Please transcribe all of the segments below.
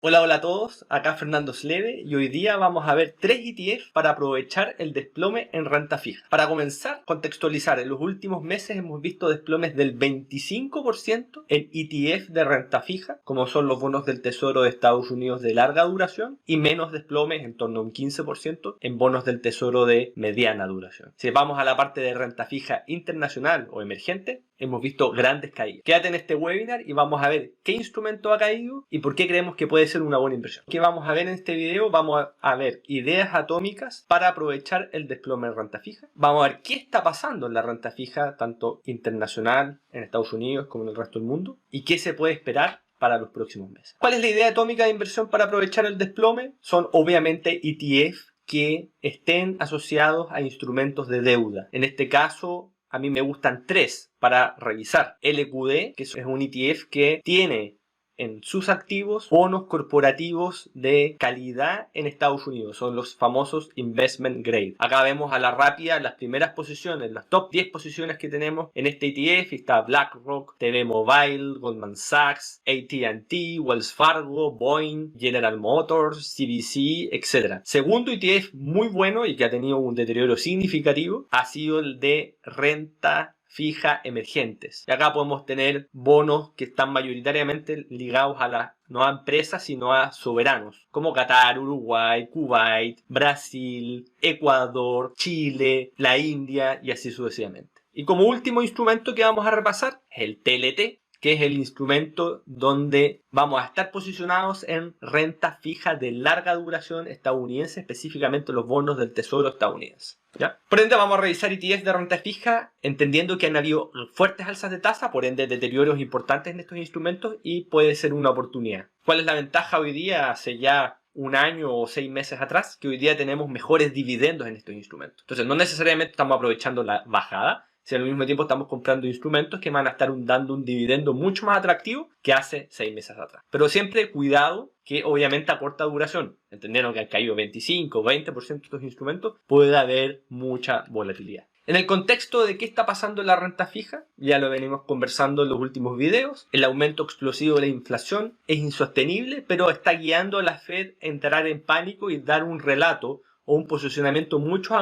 Hola, hola a todos, acá Fernando Sleve y hoy día vamos a ver 3 ETF para aprovechar el desplome en renta fija. Para comenzar, contextualizar, en los últimos meses hemos visto desplomes del 25% en ETF de renta fija, como son los bonos del Tesoro de Estados Unidos de larga duración, y menos desplomes, en torno a un 15%, en bonos del Tesoro de mediana duración. Si vamos a la parte de renta fija internacional o emergente, hemos visto grandes caídas. Quédate en este webinar y vamos a ver qué instrumento ha caído y por qué creemos que puede ser una buena inversión. ¿Qué vamos a ver en este video? Vamos a ver ideas atómicas para aprovechar el desplome en renta fija. Vamos a ver qué está pasando en la renta fija, tanto internacional, en Estados Unidos como en el resto del mundo, y qué se puede esperar para los próximos meses. ¿Cuál es la idea atómica de inversión para aprovechar el desplome? Son obviamente ETF que estén asociados a instrumentos de deuda. En este caso, a mí me gustan 3 para revisar. LQD, que es un ETF que tiene en sus activos bonos corporativos de calidad en Estados Unidos. Son los famosos investment grade. Acá vemos a la rápida las primeras posiciones, las top 10 posiciones que tenemos en este ETF. Está BlackRock, T-Mobile, Goldman Sachs, AT&T, Wells Fargo, Boeing, General Motors, CVC, etc. Segundo ETF muy bueno y que ha tenido un deterioro significativo ha sido el de renta fija emergentes. Y acá podemos tener bonos que están mayoritariamente ligados a las no a empresas sino a soberanos, como Qatar, Uruguay, Kuwait, Brasil, Ecuador, Chile, la India y así sucesivamente. Y como último instrumento que vamos a repasar es el TLT, que es el instrumento donde vamos a estar posicionados en renta fija de larga duración estadounidense, específicamente los bonos del Tesoro estadounidense. ¿Ya? Por ende vamos a revisar ETFs de renta fija entendiendo que han habido fuertes alzas de tasa, por ende deterioros importantes en estos instrumentos y puede ser una oportunidad. ¿Cuál es la ventaja hoy día hace ya un año o 6 meses atrás? Que hoy día tenemos mejores dividendos en estos instrumentos. Entonces no necesariamente estamos aprovechando la bajada, si al mismo tiempo estamos comprando instrumentos que van a estar dando un dividendo mucho más atractivo que hace 6 meses atrás. Pero siempre cuidado que obviamente a corta duración, entendiendo que han caído 25 o 20% de estos instrumentos, puede haber mucha volatilidad. En el contexto de qué está pasando en la renta fija, ya lo venimos conversando en los últimos videos, el aumento explosivo de la inflación es insostenible, pero está guiando a la Fed a entrar en pánico y dar un relato o un posicionamiento mucho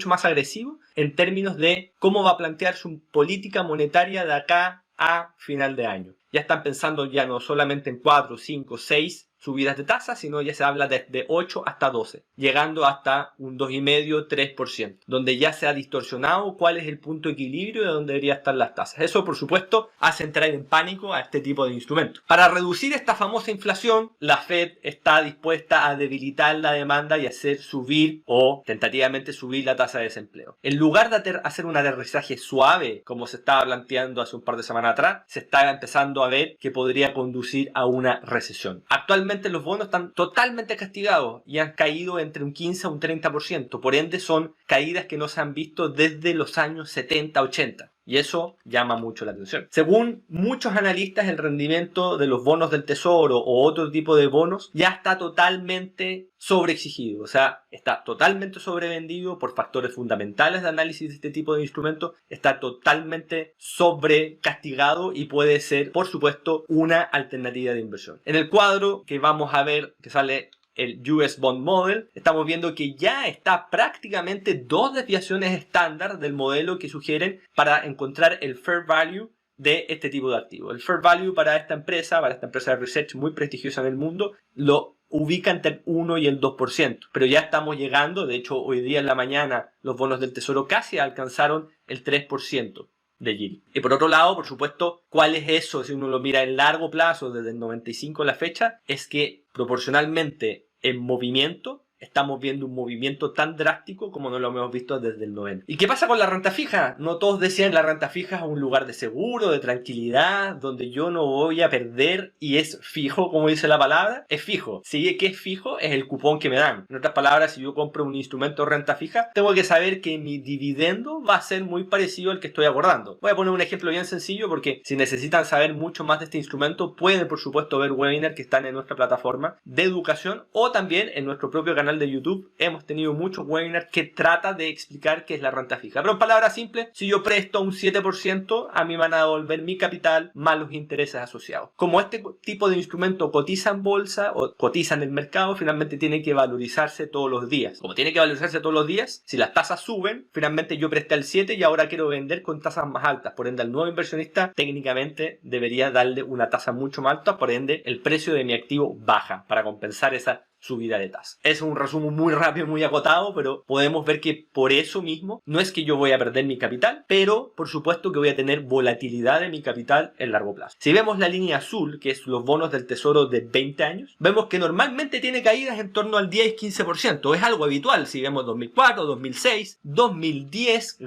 más agresivo en términos de cómo va a plantear su política monetaria de acá a final de año. Ya están pensando ya no solamente en 4, 5, 6 subidas de tasa, sino ya se habla de 8 hasta 12, llegando hasta un 2,5, 3%, donde ya se ha distorsionado cuál es el punto de equilibrio de donde deberían estar las tasas. Eso, por supuesto, hace entrar en pánico a este tipo de instrumentos. Para reducir esta famosa inflación, la Fed está dispuesta a debilitar la demanda y hacer subir o tentativamente subir la tasa de desempleo. En lugar de hacer un aterrizaje suave, como se estaba planteando hace un par de semanas atrás, se está empezando a ver que podría conducir a una recesión. Actualmente los bonos están totalmente castigados y han caído entre un 15 a un 30%. Por ende son caídas que no se han visto desde los años 70-80. Y eso llama mucho la atención. Según muchos analistas, el rendimiento de los bonos del Tesoro o otro tipo de bonos ya está totalmente sobreexigido. O sea, está totalmente sobrevendido por factores fundamentales de análisis de este tipo de instrumentos. Está totalmente sobrecastigado y puede ser, por supuesto, una alternativa de inversión. En el cuadro que vamos a ver, que sale el US Bond Model, estamos viendo que ya está prácticamente 2 desviaciones estándar del modelo que sugieren para encontrar el fair value de este tipo de activo. El fair value para esta empresa de research muy prestigiosa en el mundo, lo ubica entre el 1 y el 2%, pero ya estamos llegando, de hecho hoy día en la mañana los bonos del Tesoro casi alcanzaron el 3% de yield. Y por otro lado, por supuesto, ¿cuál es eso? Si uno lo mira en largo plazo, desde el 95 a la fecha, es que proporcionalmente en movimiento estamos viendo un movimiento tan drástico como no lo hemos visto desde el 90. ¿Y qué pasa con la renta fija? No todos decían la renta fija es un lugar de seguro, de tranquilidad, donde yo no voy a perder y es fijo, como dice la palabra. Es fijo. Si que es fijo, es el cupón que me dan. En otras palabras, si yo compro un instrumento de renta fija, tengo que saber que mi dividendo va a ser muy parecido al que estoy acordando. Voy a poner un ejemplo bien sencillo porque si necesitan saber mucho más de este instrumento, pueden por supuesto ver webinars que están en nuestra plataforma de educación o también en nuestro propio canal canal de YouTube hemos tenido muchos webinars que tratan de explicar qué es la renta fija. Pero en palabras simples, si yo presto un 7%, a mí me van a devolver mi capital más los intereses asociados. Como este tipo de instrumento cotiza en bolsa o cotiza en el mercado, finalmente tiene que valorizarse todos los días. Como tiene que valorizarse todos los días, si las tasas suben, finalmente yo presté el 7 y ahora quiero vender con tasas más altas. Por ende, al nuevo inversionista técnicamente debería darle una tasa mucho más alta, por ende el precio de mi activo baja para compensar esa subida de tasa. Es un resumen muy rápido, muy acotado, pero podemos ver que por eso mismo no es que yo voy a perder mi capital, pero por supuesto que voy a tener volatilidad de mi capital en largo plazo. Si vemos la línea azul, que es los bonos del tesoro de 20 años, vemos que normalmente tiene caídas en torno al 10-15%. Es algo habitual si vemos 2004, 2006, 2010,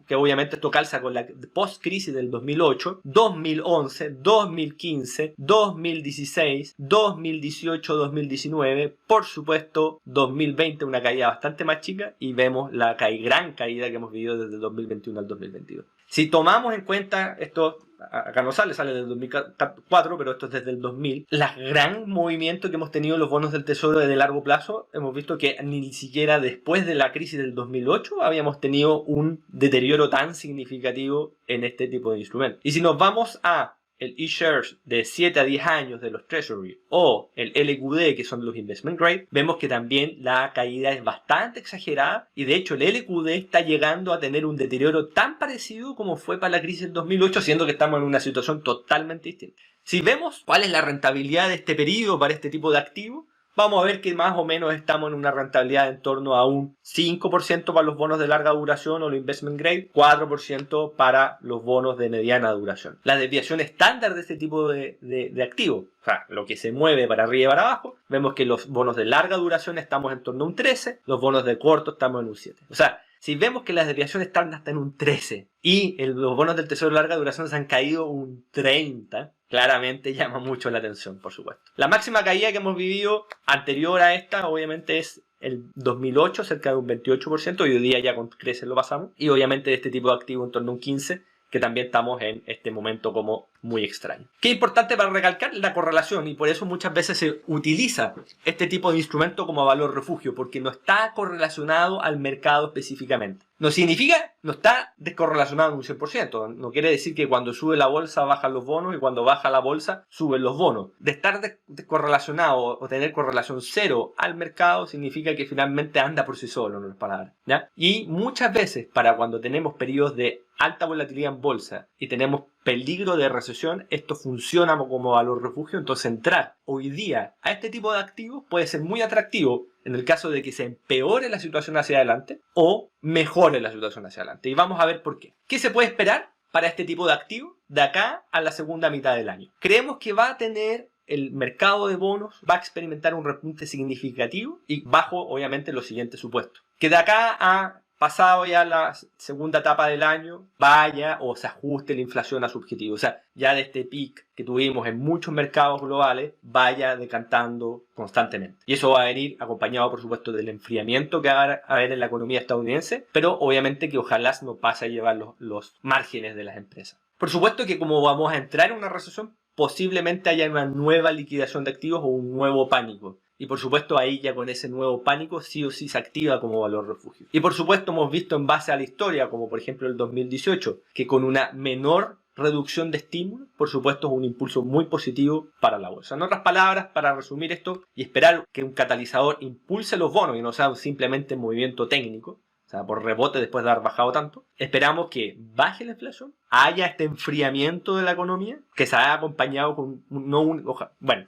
que obviamente esto calza con la post-crisis del 2008, 2011, 2015, 2016, 2018, 2019, por supuesto 2020 una caída bastante más chica y vemos la gran caída que hemos vivido desde el 2021 al 2022. Si tomamos en cuenta esto, acá no sale del 2004, pero esto es desde el 2000, el gran movimiento que hemos tenido en los bonos del tesoro de largo plazo, hemos visto que ni siquiera después de la crisis del 2008 habíamos tenido un deterioro tan significativo en este tipo de instrumentos. Y si nos vamos a el eShares de 7 a 10 años de los Treasury o el LQD, que son los Investment Grade, vemos que también la caída es bastante exagerada y de hecho el LQD está llegando a tener un deterioro tan parecido como fue para la crisis del 2008, siendo que estamos en una situación totalmente distinta. Si vemos cuál es la rentabilidad de este periodo para este tipo de activo, vamos a ver que más o menos estamos en una rentabilidad en torno a un 5% para los bonos de larga duración o los investment grade, 4% para los bonos de mediana duración. La desviación estándar de este tipo de activos, o sea, lo que se mueve para arriba y para abajo, vemos que los bonos de larga duración estamos en torno a un 13, los bonos de corto estamos en un 7. O sea, si vemos que las desviaciones están hasta en un 13 y los bonos del tesoro de larga duración se han caído un 30, claramente llama mucho la atención, por supuesto. La máxima caída que hemos vivido anterior a esta, obviamente, es el 2008, cerca de un 28%, y hoy día ya con creces lo pasamos. Y obviamente de este tipo de activo en torno a un 15%, que también estamos en este momento como muy extraño. Qué importante para recalcar la correlación, y por eso muchas veces se utiliza este tipo de instrumento como valor refugio, porque no está correlacionado al mercado específicamente. No significa, no está descorrelacionado en un 100%. No quiere decir que cuando sube la bolsa bajan los bonos y cuando baja la bolsa suben los bonos. De estar descorrelacionado o tener correlación cero al mercado significa que finalmente anda por sí solo, en otras palabras, ¿ya? Y muchas veces, para cuando tenemos periodos de alta volatilidad en bolsa y tenemos peligro de recesión, esto funciona como valor refugio. Entonces entrar hoy día a este tipo de activos puede ser muy atractivo en el caso de que se empeore la situación hacia adelante o mejore la situación hacia adelante. Y vamos a ver por qué. ¿Qué se puede esperar para este tipo de activos de acá a la segunda mitad del año? Creemos que va a tener el mercado de bonos, va a experimentar un repunte significativo y bajo, obviamente, los siguientes supuestos. Que de acá a pasado ya la segunda etapa del año, vaya o se ajuste la inflación a su objetivo. O sea, ya de este pic que tuvimos en muchos mercados globales, vaya decantando constantemente. Y eso va a venir acompañado, por supuesto, del enfriamiento que va a haber en la economía estadounidense, pero obviamente que ojalá no pase a llevar los márgenes de las empresas. Por supuesto que como vamos a entrar en una recesión, posiblemente haya una nueva liquidación de activos o un nuevo pánico. Y por supuesto ahí ya con ese nuevo pánico sí o sí se activa como valor refugio. Y por supuesto hemos visto en base a la historia, como por ejemplo el 2018, que con una menor reducción de estímulo, por supuesto es un impulso muy positivo para la bolsa. En otras palabras, para resumir esto y esperar que un catalizador impulse los bonos y no sea simplemente un movimiento técnico, o sea, por rebote después de haber bajado tanto, esperamos que baje la inflación, haya este enfriamiento de la economía, que se haya acompañado con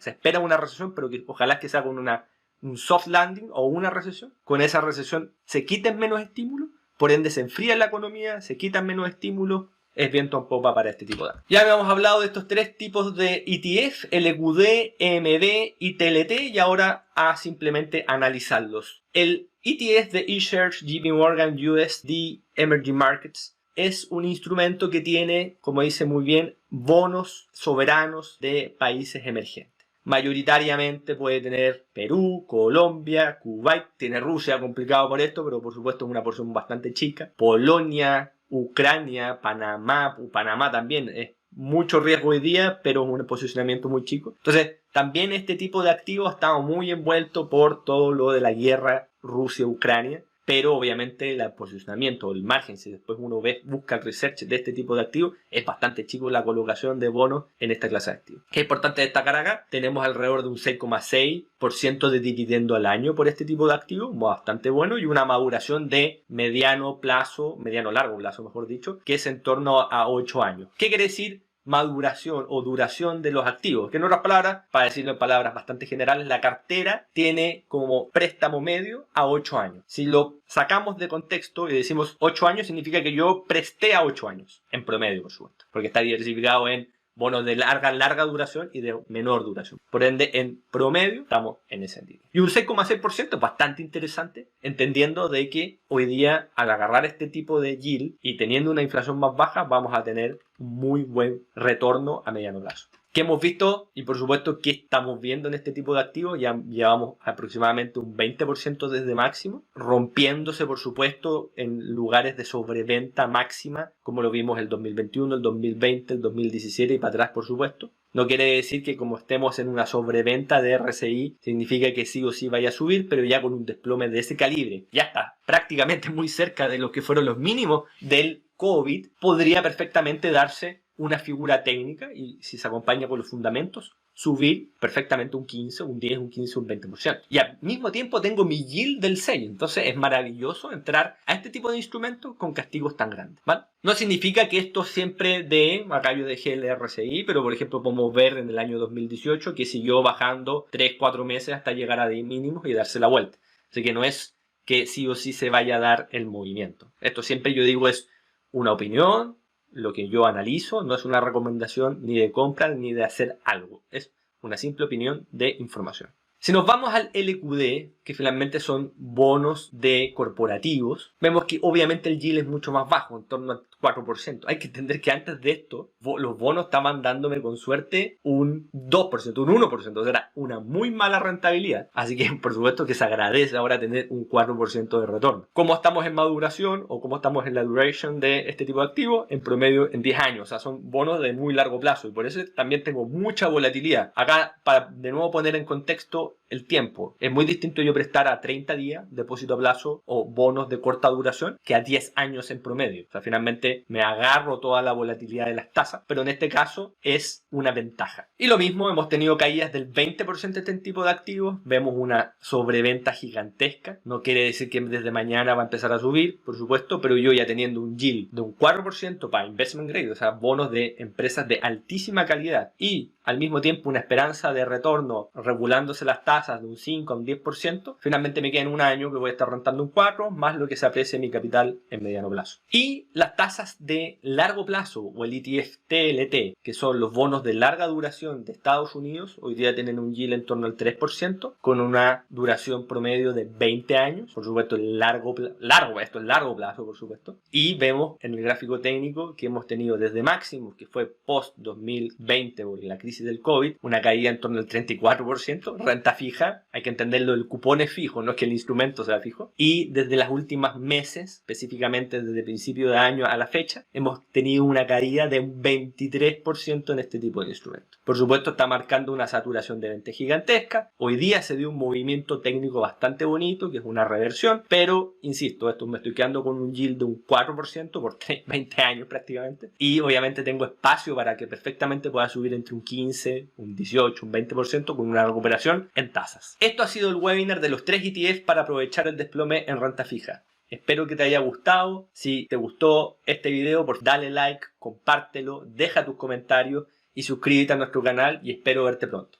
se espera una recesión, pero que ojalá que sea con un soft landing o una recesión. Con esa recesión se quiten menos estímulos, por ende se enfría la economía, se quitan menos estímulos, es viento en popa para este tipo de activos. Ya habíamos hablado de estos tres tipos de ETF, LQD, EMD y TLT, y ahora a simplemente analizarlos. El ETF de eShares JP Morgan USD Emerging Markets es un instrumento que tiene, como dice muy bien, bonos soberanos de países emergentes. Mayoritariamente puede tener Perú, Colombia, Kuwait, tiene Rusia, complicado por esto, pero por supuesto es una porción bastante chica, Polonia, Ucrania, Panamá también es mucho riesgo hoy día, pero es un posicionamiento muy chico. Entonces, También este tipo de activos ha estado muy envuelto por todo lo de la guerra Rusia-Ucrania, pero obviamente el posicionamiento, el margen, si después uno busca el research de este tipo de activos, es bastante chico la colocación de bonos en esta clase de activos. ¿Qué es importante destacar acá? Tenemos alrededor de un 6,6% de dividendo al año por este tipo de activos, bastante bueno, y una maduración de mediano largo plazo, mejor dicho, que es en torno a 8 años. ¿Qué quiere decir maduración o duración de los activos? Que en otras palabras, para decirlo en palabras bastante generales, la cartera tiene como préstamo medio a 8 años. Si lo sacamos de contexto y decimos 8 años, significa que yo presté a 8 años, en promedio, por supuesto, porque está diversificado en bonos de larga duración y de menor duración. Por ende, en promedio, estamos en ese sentido. Y un 6,6% es bastante interesante, entendiendo de que hoy día, al agarrar este tipo de yield y teniendo una inflación más baja, vamos a tener un muy buen retorno a mediano plazo. ¿Qué hemos visto? Y por supuesto, ¿qué estamos viendo en este tipo de activos? Ya llevamos aproximadamente un 20% desde máximo, rompiéndose, por supuesto, en lugares de sobreventa máxima, como lo vimos el 2021, el 2020, el 2017 y para atrás, por supuesto. No quiere decir que como estemos en una sobreventa de RSI, significa que sí o sí vaya a subir, pero ya con un desplome de ese calibre, ya está prácticamente muy cerca de lo que fueron los mínimos del COVID, podría perfectamente darse una figura técnica y si se acompaña con los fundamentos, subir perfectamente un 15, un 10, un 15, un 20%. Y al mismo tiempo tengo mi yield del 6, entonces es maravilloso entrar a este tipo de instrumentos con castigos tan grandes, ¿vale? No significa que esto siempre dé, acá yo dejé el RSI, pero por ejemplo podemos ver en el año 2018 que siguió bajando 3-4 meses hasta llegar a mínimos y darse la vuelta. Así que no es que sí o sí se vaya a dar el movimiento. Esto siempre yo digo es una opinión, lo que yo analizo, no es una recomendación ni de compra ni de hacer algo, es una simple opinión de información. Si nos vamos al LQD, que finalmente son bonos de corporativos, vemos que obviamente el yield es mucho más bajo, en torno al 4%. Hay que entender que antes de esto, los bonos estaban dándome con suerte un 2%, un 1%, o sea, era una muy mala rentabilidad. Así que por supuesto que se agradece ahora tener un 4% de retorno. ¿Cómo estamos en maduración o cómo estamos en la duration de este tipo de activos? En promedio en 10 años, o sea, son bonos de muy largo plazo y por eso también tengo mucha volatilidad. Acá, para de nuevo poner en contexto el tiempo, es muy distinto yo prestar a 30 días depósito a plazo o bonos de corta duración que a 10 años en promedio. O sea, finalmente me agarro toda la volatilidad de las tasas, pero en este caso es una ventaja. Y lo mismo, hemos tenido caídas del 20% de este tipo de activos, vemos una sobreventa gigantesca, no quiere decir que desde mañana va a empezar a subir, por supuesto, pero yo ya teniendo un yield de un 4% para investment grade, o sea, bonos de empresas de altísima calidad y al mismo tiempo una esperanza de retorno regulándose las tasas de un 5 a un 10%, finalmente me queda en un año que voy a estar rentando un 4, más lo que se aprecie mi capital en mediano plazo. Y las tasas de largo plazo, o el ETF TLT, que son los bonos de larga duración de Estados Unidos, hoy día tienen un yield en torno al 3%, con una duración promedio de 20 años, por supuesto esto es largo plazo, por supuesto, y vemos en el gráfico técnico que hemos tenido desde máximos, que fue post 2020 por la crisis del COVID, una caída en torno al 34%, renta fija, hay que entenderlo, el cupón es fijo, no es que el instrumento sea fijo, y desde las últimas meses, específicamente desde principio de año a la fecha, hemos tenido una caída de un 23% en este tipo de instrumentos. Por supuesto está marcando una saturación de venta gigantesca, hoy día se dio un movimiento técnico bastante bonito, que es una reversión, pero, insisto, esto me estoy quedando con un yield de un 4% por 20 años prácticamente, y obviamente tengo espacio para que perfectamente pueda subir entre un 15, un 18, un 20% con una recuperación en tasas. Esto ha sido el webinar de los 3 ETFs para aprovechar el desplome en renta fija. Espero que te haya gustado. Si te gustó este video, pues dale like, compártelo, deja tus comentarios y suscríbete a nuestro canal y espero verte pronto.